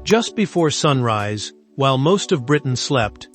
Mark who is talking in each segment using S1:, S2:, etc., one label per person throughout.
S1: Just before sunrise, while most of Britain slept,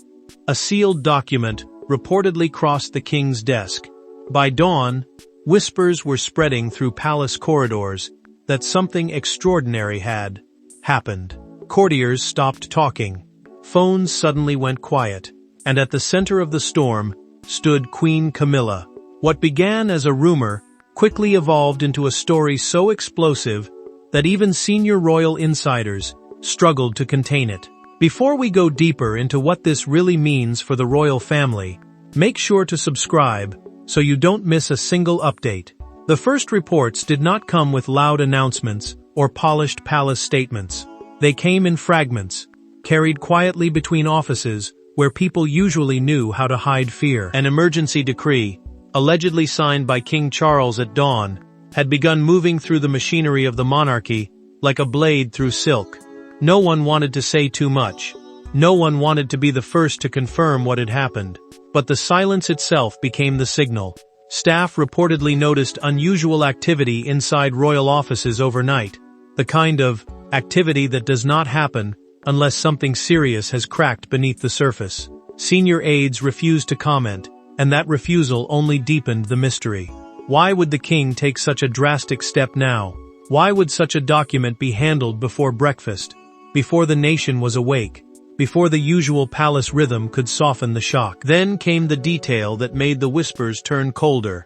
S1: a sealed document reportedly crossed the king's desk. By dawn, whispers were spreading through palace corridors that something extraordinary had happened. Courtiers stopped talking. Phones suddenly went quiet, and at the center of the storm stood Queen Camilla. What began as a rumor quickly evolved into a story so explosive that even senior royal insiders struggled to contain it. Before we go deeper into what this really means for the royal family, make sure to subscribe so you don't miss a single update. The first reports did not come with loud announcements or polished palace statements. They came in fragments, carried quietly between offices where people usually knew how to hide fear. An emergency decree, allegedly signed by King Charles at dawn, had begun moving through the machinery of the monarchy like a blade through silk. No one wanted to say too much. No one wanted to be the first to confirm what had happened. But the silence itself became the signal. Staff reportedly noticed unusual activity inside royal offices overnight, the kind of activity that does not happen unless something serious has cracked beneath the surface. Senior aides refused to comment, and that refusal only deepened the mystery. Why would the king take such a drastic step now? Why would such a document be handled before breakfast, before the nation was awake, before the usual palace rhythm could soften the shock? Then came the detail that made the whispers turn colder.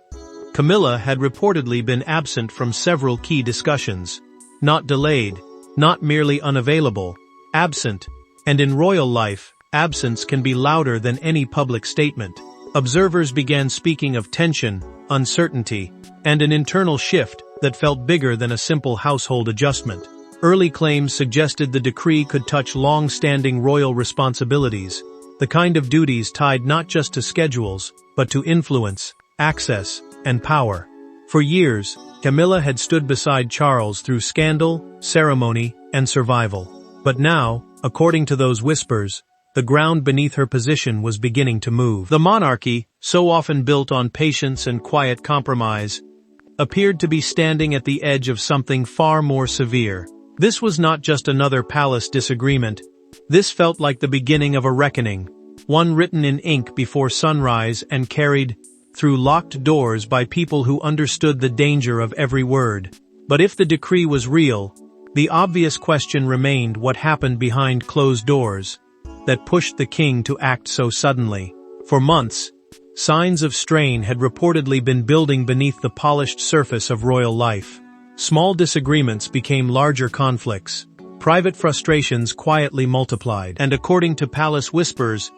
S1: Camilla had reportedly been absent from several key discussions. Not delayed, not merely unavailable, absent. And in royal life, absence can be louder than any public statement. Observers began speaking of tension, uncertainty, and an internal shift that felt bigger than a simple household adjustment. Early claims suggested the decree could touch long-standing royal responsibilities, the kind of duties tied not just to schedules, but to influence, access, and power. For years, Camilla had stood beside Charles through scandal, ceremony, and survival. But now, according to those whispers, the ground beneath her position was beginning to move. The monarchy, so often built on patience and quiet compromise, appeared to be standing at the edge of something far more severe. This was not just another palace disagreement. This felt like the beginning of a reckoning, one written in ink before sunrise and carried through locked doors by people who understood the danger of every word. But if the decree was real, the obvious question remained: what happened behind closed doors that pushed the king to act so suddenly? For months, signs of strain had reportedly been building beneath the polished surface of royal life. Small disagreements became larger conflicts. Private frustrations quietly multiplied. And according to palace whispers,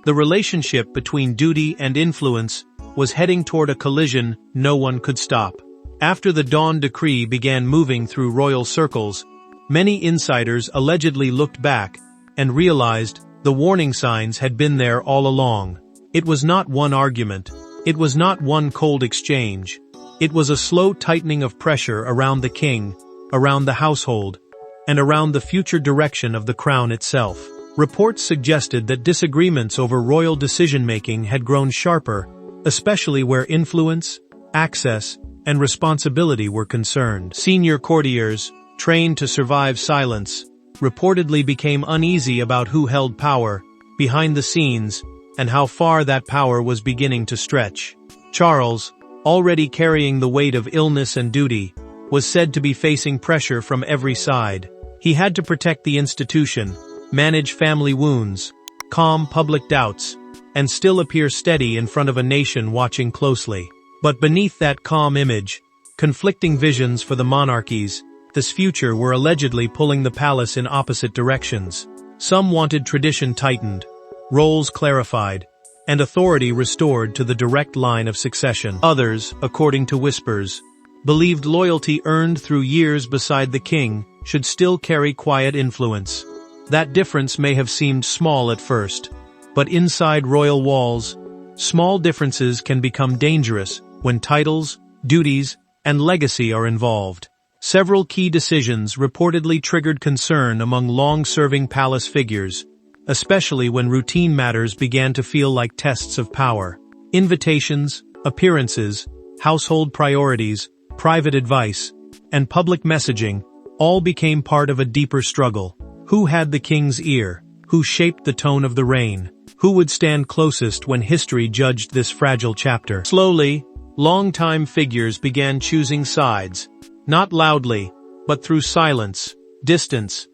S1: the relationship between duty and influence was heading toward a collision no one could stop. After the dawn decree began moving through royal circles, many insiders allegedly looked back and realized the warning signs had been there all along. It was not one argument. It was not one cold exchange. It was a slow tightening of pressure around the king, around the household, and around the future direction of the crown itself. Reports suggested that disagreements over royal decision-making had grown sharper, especially where influence, access, and responsibility were concerned. Senior courtiers, trained to survive silence, reportedly became uneasy about who held power behind the scenes and how far that power was beginning to stretch. Charles, already carrying the weight of illness and duty, was said to be facing pressure from every side. He had to protect the institution, manage family wounds, calm public doubts, and still appear steady in front of a nation watching closely. But beneath that calm image, conflicting visions for the monarchies, this future were allegedly pulling the palace in opposite directions. Some wanted tradition tightened, roles clarified, and authority restored to the direct line of succession. Others, according to whispers, believed loyalty earned through years beside the king should still carry quiet influence. That difference may have seemed small at first, but inside royal walls, small differences can become dangerous when titles, duties, and legacy are involved. Several key decisions reportedly triggered concern among long-serving palace figures, especially when routine matters began to feel like tests of power. Invitations, appearances, household priorities, private advice, and public messaging all became part of a deeper struggle. Who had the king's ear? Who shaped the tone of the reign? Who would stand closest when history judged this fragile chapter? Slowly, long-time figures began choosing sides, not loudly, but through silence, distance,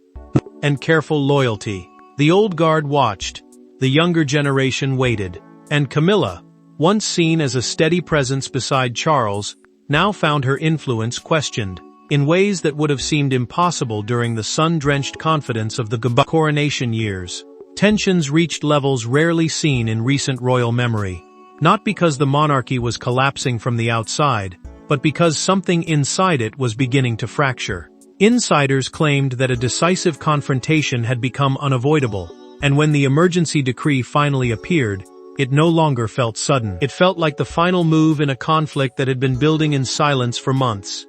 S1: and careful loyalty. The old guard watched, the younger generation waited, and Camilla, once seen as a steady presence beside Charles, now found her influence questioned, in ways that would have seemed impossible during the sun-drenched confidence of the coronation years. Tensions reached levels rarely seen in recent royal memory, not because the monarchy was collapsing from the outside, but because something inside it was beginning to fracture. Insiders claimed that a decisive confrontation had become unavoidable, and when the emergency decree finally appeared, it no longer felt sudden. It felt like the final move in a conflict that had been building in silence for months.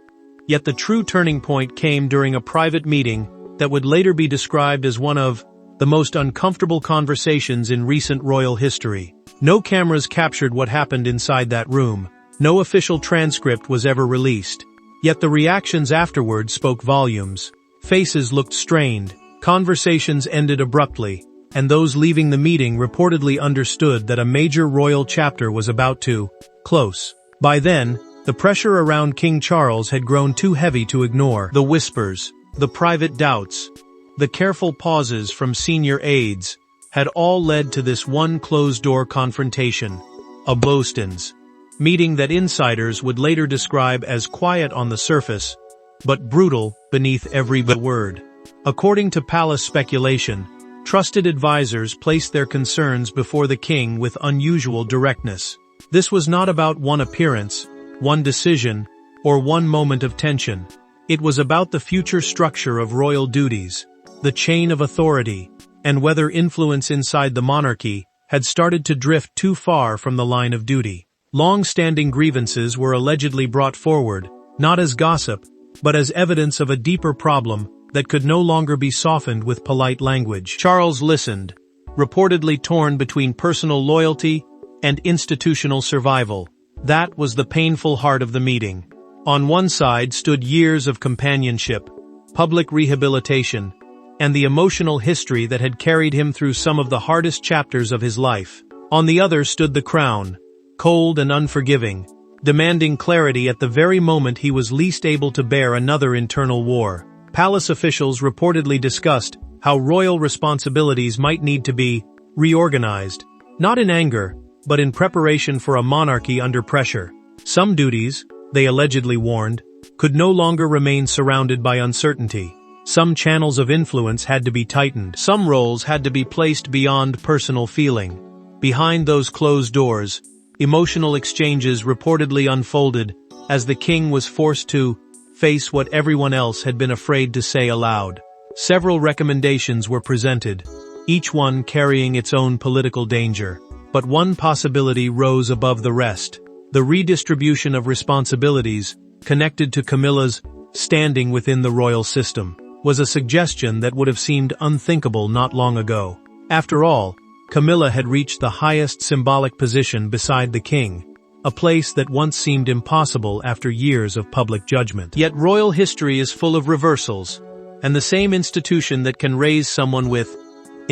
S1: Yet the true turning point came during a private meeting that would later be described as one of the most uncomfortable conversations in recent royal history. No cameras captured what happened inside that room. No official transcript was ever released. Yet the reactions afterward spoke volumes. Faces looked strained, conversations ended abruptly, and those leaving the meeting reportedly understood that a major royal chapter was about to close. By then, the pressure around King Charles had grown too heavy to ignore. The whispers, the private doubts, the careful pauses from senior aides had all led to this one closed-door confrontation, a Blowstons meeting that insiders would later describe as quiet on the surface, but brutal beneath every word. According to palace speculation, trusted advisors placed their concerns before the king with unusual directness. This was not about one appearance, one decision, or one moment of tension. It was about the future structure of royal duties, the chain of authority, and whether influence inside the monarchy had started to drift too far from the line of duty. Long-standing grievances were allegedly brought forward, not as gossip, but as evidence of a deeper problem that could no longer be softened with polite language. Charles listened, reportedly torn between personal loyalty and institutional survival. That was the painful heart of the meeting. On one side stood years of companionship, public rehabilitation, and the emotional history that had carried him through some of the hardest chapters of his life. On the other stood the crown, cold and unforgiving, demanding clarity at the very moment he was least able to bear another internal war. Palace officials reportedly discussed how royal responsibilities might need to be reorganized, not in anger, but in preparation for a monarchy under pressure. Some duties, they allegedly warned, could no longer remain surrounded by uncertainty. Some channels of influence had to be tightened. Some roles had to be placed beyond personal feeling. Behind those closed doors, emotional exchanges reportedly unfolded as the king was forced to face what everyone else had been afraid to say aloud. Several recommendations were presented, each one carrying its own political danger. But one possibility rose above the rest. The redistribution of responsibilities, connected to Camilla's standing within the royal system, was a suggestion that would have seemed unthinkable not long ago. After all, Camilla had reached the highest symbolic position beside the king, a place that once seemed impossible after years of public judgment. Yet royal history is full of reversals, and the same institution that can raise someone with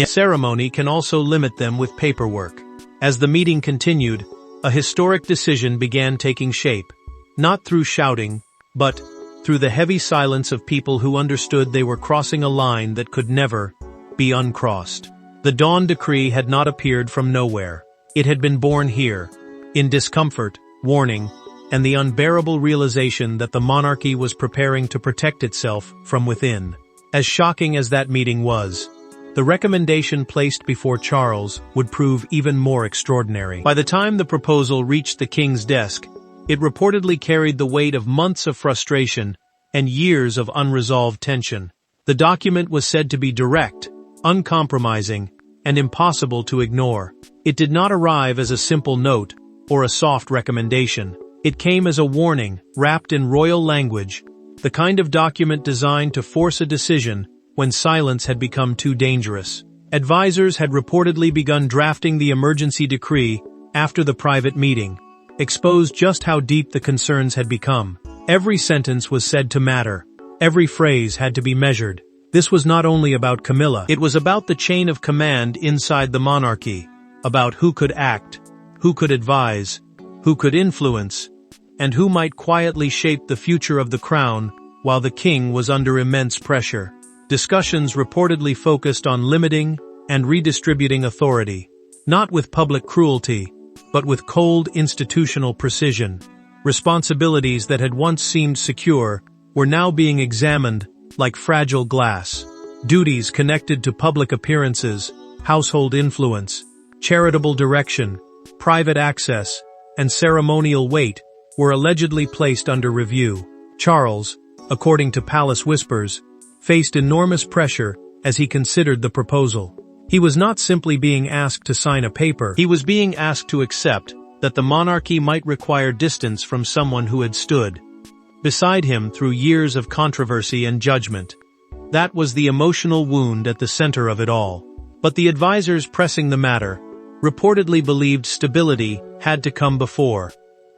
S1: ceremony can also limit them with paperwork. As the meeting continued, a historic decision began taking shape, not through shouting, but through the heavy silence of people who understood they were crossing a line that could never be uncrossed. The Dawn Decree had not appeared from nowhere. It had been born here, in discomfort, warning, and the unbearable realization that the monarchy was preparing to protect itself from within. As shocking as that meeting was, the recommendation placed before Charles would prove even more extraordinary. By the time the proposal reached the king's desk, it reportedly carried the weight of months of frustration and years of unresolved tension. The document was said to be direct, uncompromising, and impossible to ignore. It did not arrive as a simple note or a soft recommendation. It came as a warning, wrapped in royal language, the kind of document designed to force a decision when silence had become too dangerous. Advisors had reportedly begun drafting the emergency decree after the private meeting, exposed just how deep the concerns had become. Every sentence was said to matter. Every phrase had to be measured, This was not only about Camilla, it was about the chain of command inside the monarchy, about who could act, who could advise, who could influence, and who might quietly shape the future of the crown while the king was under immense pressure. Discussions reportedly focused on limiting and redistributing authority, not with public cruelty, but with cold institutional precision. Responsibilities that had once seemed secure were now being examined like fragile glass. Duties connected to public appearances, household influence, charitable direction, private access, and ceremonial weight were allegedly placed under review. Charles, according to palace whispers, faced enormous pressure as he considered the proposal. He was not simply being asked to sign a paper, he was being asked to accept that the monarchy might require distance from someone who had stood beside him through years of controversy and judgment. That was the emotional wound at the center of it all. But the advisors pressing the matter reportedly believed stability had to come before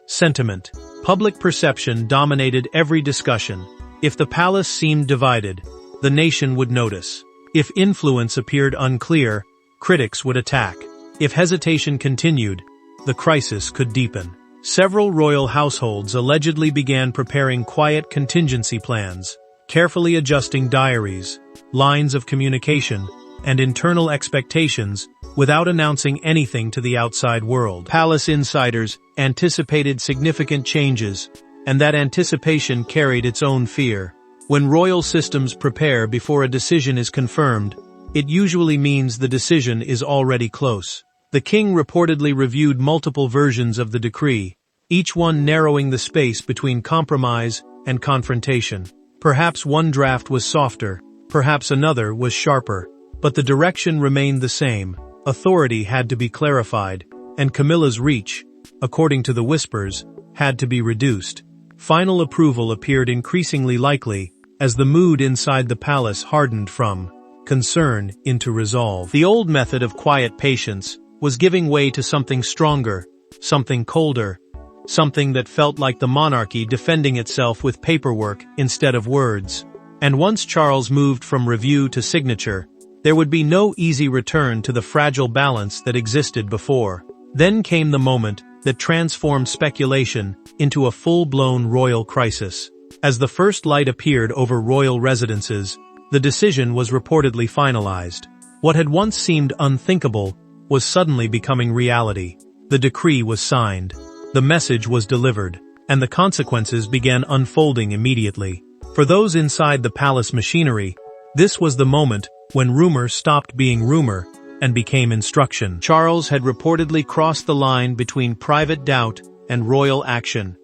S1: sentiment. Public perception dominated every discussion. If the palace seemed divided, the nation would notice. If influence appeared unclear, critics would attack. If hesitation continued, the crisis could deepen. Several royal households allegedly began preparing quiet contingency plans, carefully adjusting diaries, lines of communication, and internal expectations without announcing anything to the outside world. Palace insiders anticipated significant changes, and that anticipation carried its own fear. When royal systems prepare before a decision is confirmed, it usually means the decision is already close. The king reportedly reviewed multiple versions of the decree, each one narrowing the space between compromise and confrontation. Perhaps one draft was softer, perhaps another was sharper, but the direction remained the same. Authority had to be clarified, and Camilla's reach, according to the whispers, had to be reduced. Final approval appeared increasingly likely as the mood inside the palace hardened from concern into resolve. The old method of quiet patience was giving way to something stronger, something colder, something that felt like the monarchy defending itself with paperwork instead of words. And once Charles moved from review to signature, there would be no easy return to the fragile balance that existed before. Then came the moment that transformed speculation into a full-blown royal crisis. As the first light appeared over royal residences, the decision was reportedly finalized. What had once seemed unthinkable was suddenly becoming reality. The decree was signed, the message was delivered, and the consequences began unfolding immediately. For those inside the palace machinery, this was the moment when rumor stopped being rumor and became instruction. Charles had reportedly crossed the line between private doubt and royal action.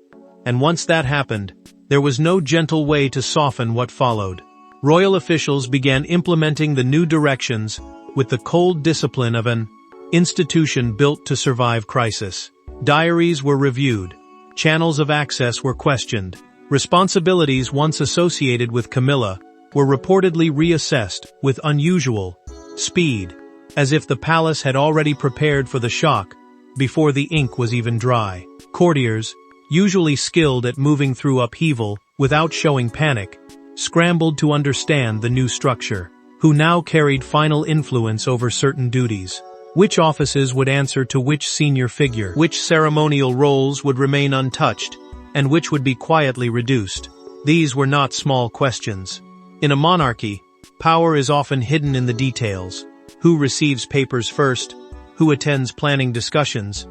S1: And once that happened, there was no gentle way to soften what followed. Royal officials began implementing the new directions with the cold discipline of an institution built to survive crisis. Diaries were reviewed. Channels of access were questioned. Responsibilities once associated with Camilla were reportedly reassessed with unusual speed, as if the palace had already prepared for the shock before the ink was even dry. Courtiers, usually skilled at moving through upheaval without showing panic, scrambled to understand the new structure, who now carried final influence over certain duties. Which offices would answer to which senior figure, which ceremonial roles would remain untouched, and which would be quietly reduced. These were not small questions. In a monarchy, power is often hidden in the details. Who receives papers first? Who attends planning discussions?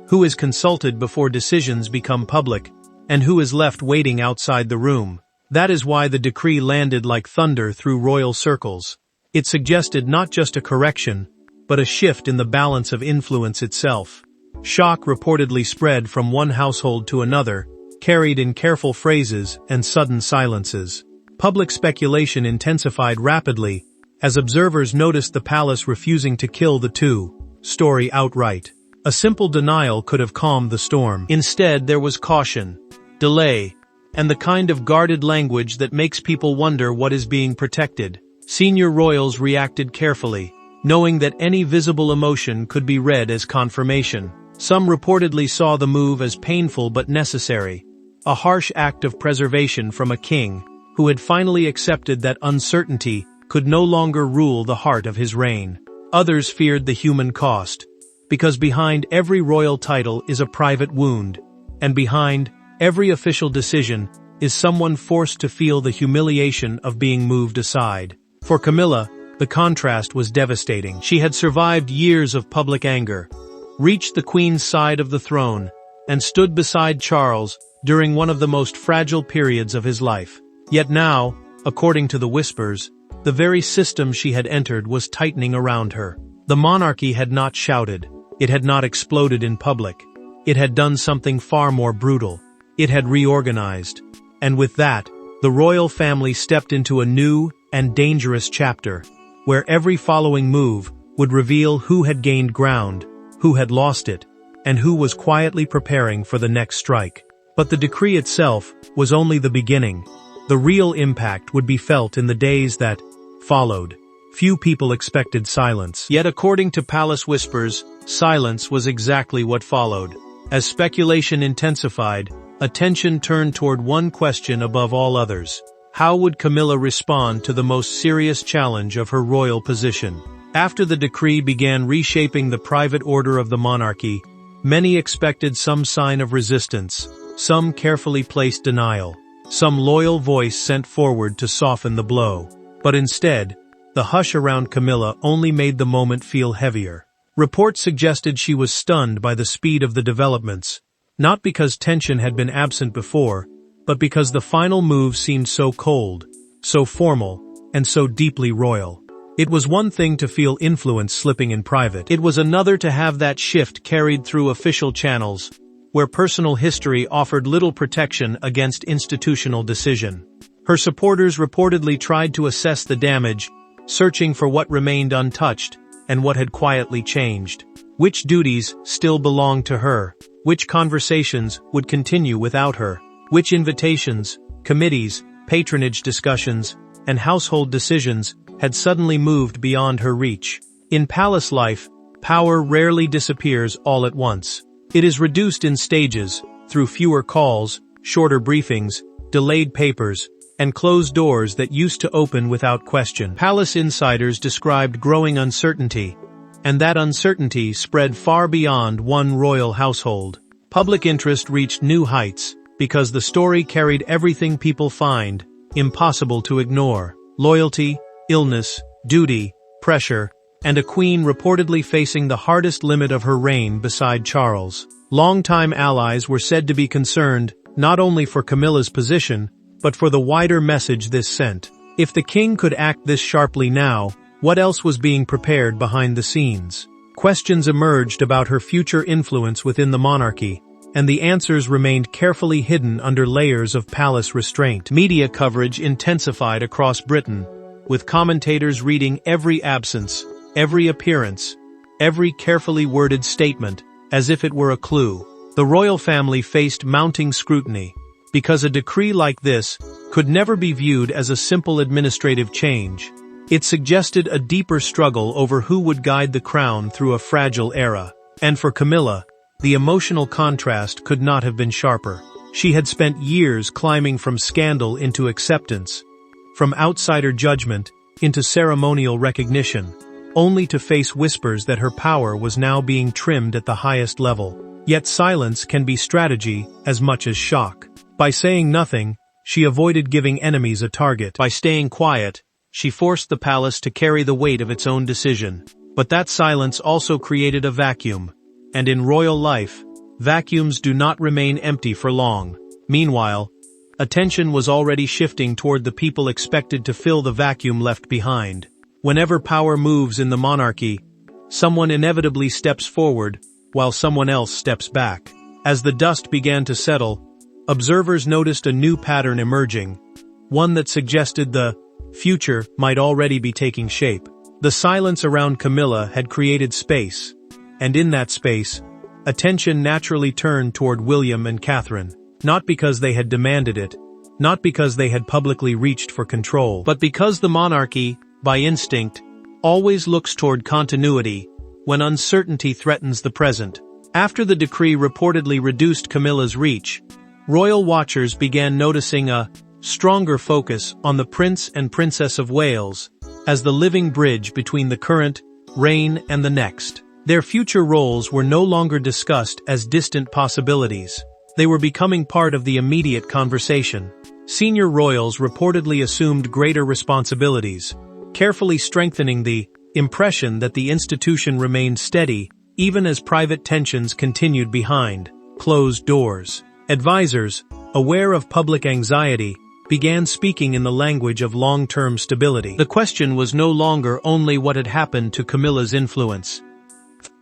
S1: Who is consulted before decisions become public? And who is left waiting outside the room? That is why the decree landed like thunder through royal circles. It suggested not just a correction, but a shift in the balance of influence itself. Shock reportedly spread from one household to another, carried in careful phrases and sudden silences. Public speculation intensified rapidly as observers noticed the palace refusing to kill the two-story outright. A simple denial could have calmed the storm. Instead, there was caution, delay, and the kind of guarded language that makes people wonder what is being protected. Senior royals reacted carefully, knowing that any visible emotion could be read as confirmation. Some reportedly saw the move as painful but necessary, a harsh act of preservation from a king who had finally accepted that uncertainty could no longer rule the heart of his reign. Others feared the human cost, because behind every royal title is a private wound, and behind every official decision is someone forced to feel the humiliation of being moved aside. For Camilla, the contrast was devastating. She had survived years of public anger, reached the Queen's side of the throne, and stood beside Charles during one of the most fragile periods of his life. Yet now, according to the whispers, the very system she had entered was tightening around her. The monarchy had not shouted. It had not exploded in public. It had done something far more brutal. It had reorganized. And with that, the royal family stepped into a new and dangerous chapter, where every following move would reveal who had gained ground, who had lost it, and who was quietly preparing for the next strike. But the decree itself was only the beginning. The real impact would be felt in the days that followed. Few people expected silence. Yet according to palace whispers, silence was exactly what followed. As speculation intensified, attention turned toward one question above all others. How would Camilla respond to the most serious challenge of her royal position? After the decree began reshaping the private order of the monarchy, many expected some sign of resistance, some carefully placed denial, some loyal voice sent forward to soften the blow. But instead, the hush around Camilla only made the moment feel heavier. Reports suggested she was stunned by the speed of the developments, not because tension had been absent before, but because the final move seemed so cold, so formal, and so deeply royal. It was one thing to feel influence slipping in private. It was another to have that shift carried through official channels, where personal history offered little protection against institutional decision. Her supporters reportedly tried to assess the damage, searching for what remained untouched and what had quietly changed. Which duties still belonged to her? Which conversations would continue without her? Which invitations, committees, patronage discussions, and household decisions had suddenly moved beyond her reach? In palace life, power rarely disappears all at once. It is reduced in stages, through fewer calls, shorter briefings, delayed papers, and closed doors that used to open without question. Palace insiders described growing uncertainty, and that uncertainty spread far beyond one royal household. Public interest reached new heights, because the story carried everything people find impossible to ignore: loyalty, illness, duty, pressure, and a queen reportedly facing the hardest limit of her reign beside Charles. Longtime allies were said to be concerned not only for Camilla's position, but for the wider message this sent. If the king could act this sharply now, what else was being prepared behind the scenes? Questions emerged about her future influence within the monarchy, and the answers remained carefully hidden under layers of palace restraint. Media coverage intensified across Britain, with commentators reading every absence, every appearance, every carefully worded statement, as if it were a clue. The royal family faced mounting scrutiny, because a decree like this could never be viewed as a simple administrative change. It suggested a deeper struggle over who would guide the crown through a fragile era. And for Camilla, the emotional contrast could not have been sharper. She had spent years climbing from scandal into acceptance, from outsider judgment into ceremonial recognition, only to face whispers that her power was now being trimmed at the highest level. Yet silence can be strategy as much as shock. By saying nothing, she avoided giving enemies a target. By staying quiet, she forced the palace to carry the weight of its own decision. But that silence also created a vacuum. And in royal life, vacuums do not remain empty for long. Meanwhile, attention was already shifting toward the people expected to fill the vacuum left behind. Whenever power moves in the monarchy, someone inevitably steps forward, while someone else steps back. As the dust began to settle, observers noticed a new pattern emerging, one that suggested the future might already be taking shape. The silence around Camilla had created space, and in that space, attention naturally turned toward William and Catherine, not because they had demanded it, not because they had publicly reached for control, but because the monarchy, by instinct, always looks toward continuity when uncertainty threatens the present. After the decree reportedly reduced Camilla's reach, royal watchers began noticing a stronger focus on the Prince and Princess of Wales, as the living bridge between the current reign and the next. Their future roles were no longer discussed as distant possibilities. They were becoming part of the immediate conversation. Senior royals reportedly assumed greater responsibilities, carefully strengthening the impression that the institution remained steady even as private tensions continued behind closed doors. Advisors, aware of public anxiety, began speaking in the language of long-term stability. The question was no longer only what had happened to Camilla's influence.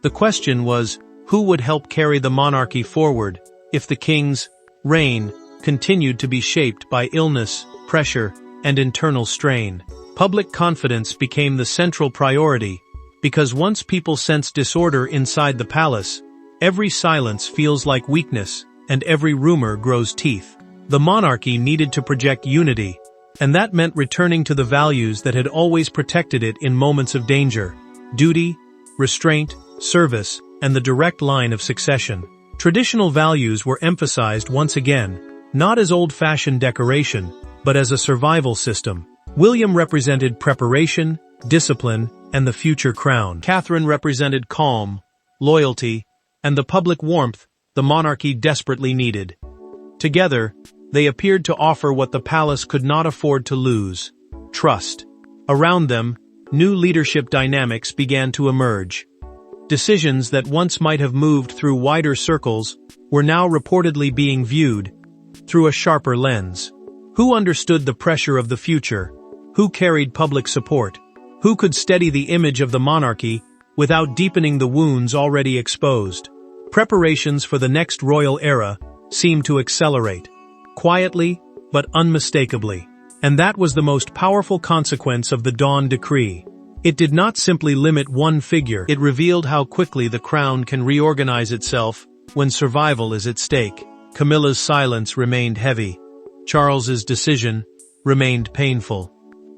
S1: The question was, who would help carry the monarchy forward if the king's reign continued to be shaped by illness, pressure, and internal strain? Public confidence became the central priority, because once people sense disorder inside the palace, every silence feels like weakness, and every rumor grows teeth. The monarchy needed to project unity, and that meant returning to the values that had always protected it in moments of danger: duty, restraint, service, and the direct line of succession. Traditional values were emphasized once again, not as old-fashioned decoration, but as a survival system. William represented preparation, discipline, and the future crown. Catherine represented calm, loyalty, and the public warmth the monarchy desperately needed. Together, they appeared to offer what the palace could not afford to lose: trust. Around them, new leadership dynamics began to emerge. Decisions that once might have moved through wider circles were now reportedly being viewed through a sharper lens. Who understood the pressure of the future? Who carried public support? Who could steady the image of the monarchy without deepening the wounds already exposed? Preparations for the next royal era seemed to accelerate, quietly but unmistakably. And that was the most powerful consequence of the Dawn Decree. It did not simply limit one figure, it revealed how quickly the crown can reorganize itself when survival is at stake. Camilla's silence remained heavy. Charles's decision remained painful,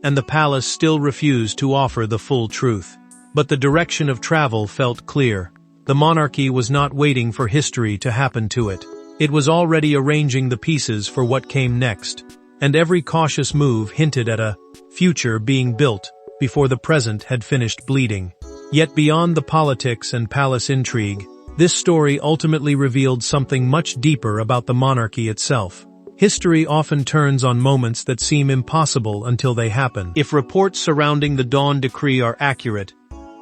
S1: and the palace still refused to offer the full truth. But the direction of travel felt clear. The monarchy was not waiting for history to happen to it. It was already arranging the pieces for what came next, and every cautious move hinted at a future being built before the present had finished bleeding. Yet beyond the politics and palace intrigue, this story ultimately revealed something much deeper about the monarchy itself. History often turns on moments that seem impossible until they happen. If reports surrounding the Dawn Decree are accurate,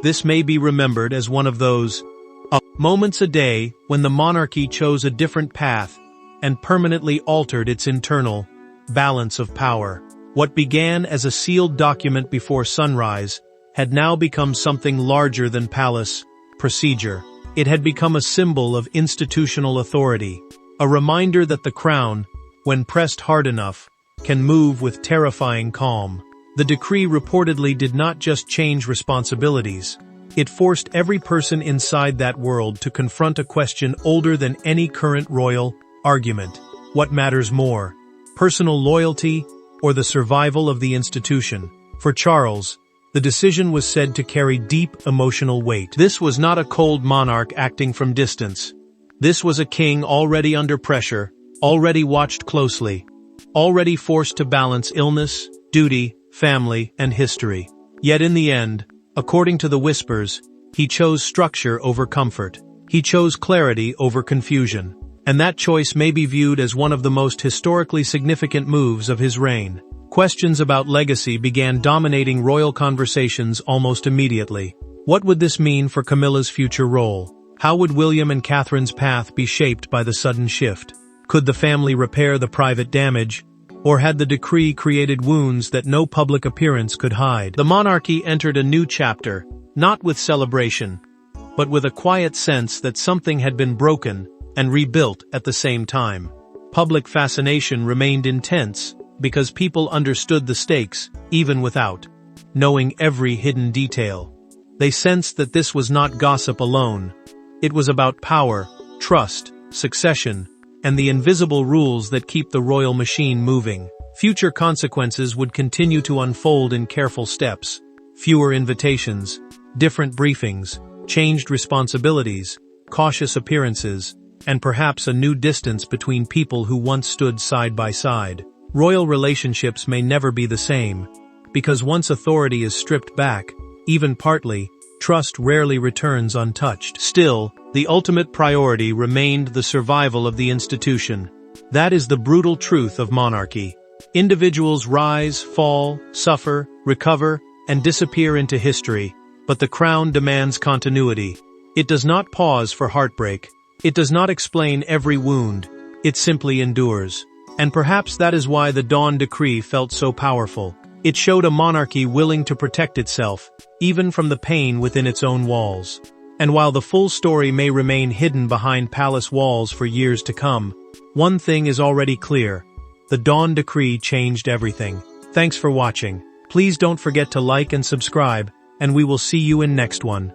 S1: this may be remembered as one of those moments a day when the monarchy chose a different path and permanently altered its internal balance of power. What began as a sealed document before sunrise had now become something larger than palace procedure. It had become a symbol of institutional authority, a reminder that the crown, when pressed hard enough, can move with terrifying calm. The decree reportedly did not just change responsibilities. It forced every person inside that world to confront a question older than any current royal argument. What matters more, personal loyalty or the survival of the institution? For Charles, the decision was said to carry deep emotional weight. This was not a cold monarch acting from distance. This was a king already under pressure, already watched closely, already forced to balance illness, duty, family, and history. Yet in the end, according to the whispers, he chose structure over comfort. He chose clarity over confusion. And that choice may be viewed as one of the most historically significant moves of his reign. Questions about legacy began dominating royal conversations almost immediately. What would this mean for Camilla's future role? How would William and Catherine's path be shaped by the sudden shift? Could the family repair the private damage, or had the decree created wounds that no public appearance could hide? The monarchy entered a new chapter, not with celebration, but with a quiet sense that something had been broken and rebuilt at the same time. Public fascination remained intense because people understood the stakes, even without knowing every hidden detail. They sensed that this was not gossip alone. It was about power, trust, succession, and the invisible rules that keep the royal machine moving. Future consequences would continue to unfold in careful steps. Fewer invitations, different briefings, changed responsibilities, cautious appearances, and perhaps a new distance between people who once stood side by side. Royal relationships may never be the same, because once authority is stripped back, even partly, trust rarely returns untouched. Still, the ultimate priority remained the survival of the institution. That is the brutal truth of monarchy. Individuals rise, fall, suffer, recover, and disappear into history, but the crown demands continuity. It does not pause for heartbreak. It does not explain every wound. It simply endures. And perhaps that is why the Dawn Decree felt so powerful. It showed a monarchy willing to protect itself, even from the pain within its own walls. And while the full story may remain hidden behind palace walls for years to come, one thing is already clear. The Dawn Decree changed everything. Thanks for watching. Please don't forget to like and subscribe, and we will see you in next one.